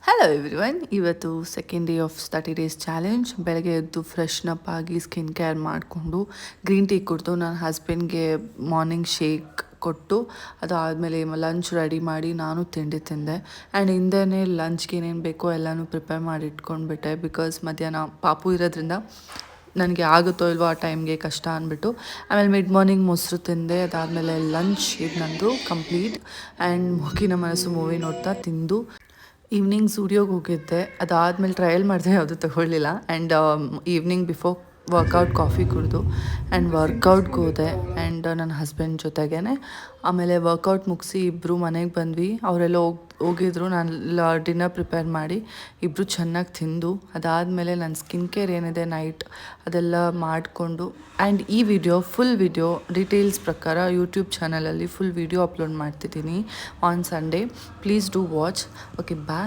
Hello everyone, ಇವತ್ತು second day of 30 days challenge. ಬೆಳಗ್ಗೆ ಎದ್ದು ಫ್ರೆಶ್ನಪ್ ಆಗಿ ಸ್ಕಿನ್ ಕೇರ್ ಮಾಡಿಕೊಂಡು ಗ್ರೀನ್ ಟೀ ಕುಡಿದು ನನ್ನ ಹಸ್ಬೆಂಡ್ಗೆ ಮಾರ್ನಿಂಗ್ ಶೇಕ್ ಕೊಟ್ಟು ಅದಾದಮೇಲೆ ಲಂಚ್ ರೆಡಿ ಮಾಡಿ ನಾನು ತಿಂಡಿ ತಿಂದೆ. ಆ್ಯಂಡ್ ಹಿಂದೆಯೇ ಲಂಚ್ಗೆ ಏನೇನು ಬೇಕೋ ಎಲ್ಲನೂ ಪ್ರಿಪೇರ್ ಮಾಡಿ ಇಟ್ಕೊಂಡ್ಬಿಟ್ಟೆ. ಬಿಕಾಸ್ ಮಧ್ಯಾಹ್ನ ಪಾಪು ಇರೋದ್ರಿಂದ ನನಗೆ ಆಗುತ್ತೋ ಇಲ್ವೋ ಆ ಟೈಮ್ಗೆ ಕಷ್ಟ ಅಂದ್ಬಿಟ್ಟು. ಆಮೇಲೆ ಮಿಡ್ ಮಾರ್ನಿಂಗ್ ಮೊಸರು ತಿಂದೆ. ಅದಾದಮೇಲೆ ಲಂಚ್ ಇದು ನಂದು ಕಂಪ್ಲೀಟ್. ಆ್ಯಂಡ್ ಮುಖಿನ ಮನಸ್ಸು ಮೂವಿ ನೋಡ್ತಾ ತಿಂದು ಈವ್ನಿಂಗ್ ಝೂಡಿಯೋಗೆ ಹೋಗಿದ್ದೆ. ಅದಾದಮೇಲೆ ಟ್ರಯಲ್ ಮಾಡಿದೆ, ಯಾವುದೂ ತಗೊಳ್ಳಿಲ್ಲ. And evening before workout coffee ಕುಡಿದು ಆ್ಯಂಡ್ ವರ್ಕೌಟ್ಗೆ ಹೋದೆ ಆ್ಯಂಡ್ ನನ್ನ ಹಸ್ಬೆಂಡ್ ಜೊತೆಗೇ. ಆಮೇಲೆ ವರ್ಕೌಟ್ ಮುಗಿಸಿ ಇಬ್ಬರು ಮನೆಗೆ ಬಂದ್ವಿ. ಅವರೆಲ್ಲ ಹೋಗಿದ್ರು. ನಾನು ಡಿನ್ನರ್ ಪ್ರಿಪೇರ್ ಮಾಡಿ ಇಬ್ಬರು ಚೆನ್ನಾಗಿ ತಿಂದು ಅದಾದಮೇಲೆ ನನ್ನ ಸ್ಕಿನ್ ಕೇರ್ ಏನಿದೆ ನೈಟ್ ಅದೆಲ್ಲ ಮಾಡಿಕೊಂಡು. ಆ್ಯಂಡ್ ಈ ಫುಲ್ ವಿಡಿಯೋ ಡೀಟೇಲ್ಸ್ ಪ್ರಕಾರ ಯೂಟ್ಯೂಬ್ ಚಾನಲಲ್ಲಿ ಫುಲ್ ವಿಡಿಯೋ ಅಪ್ಲೋಡ್ ಮಾಡ್ತಿದ್ದೀನಿ on Sunday. Please do watch. Okay, bye.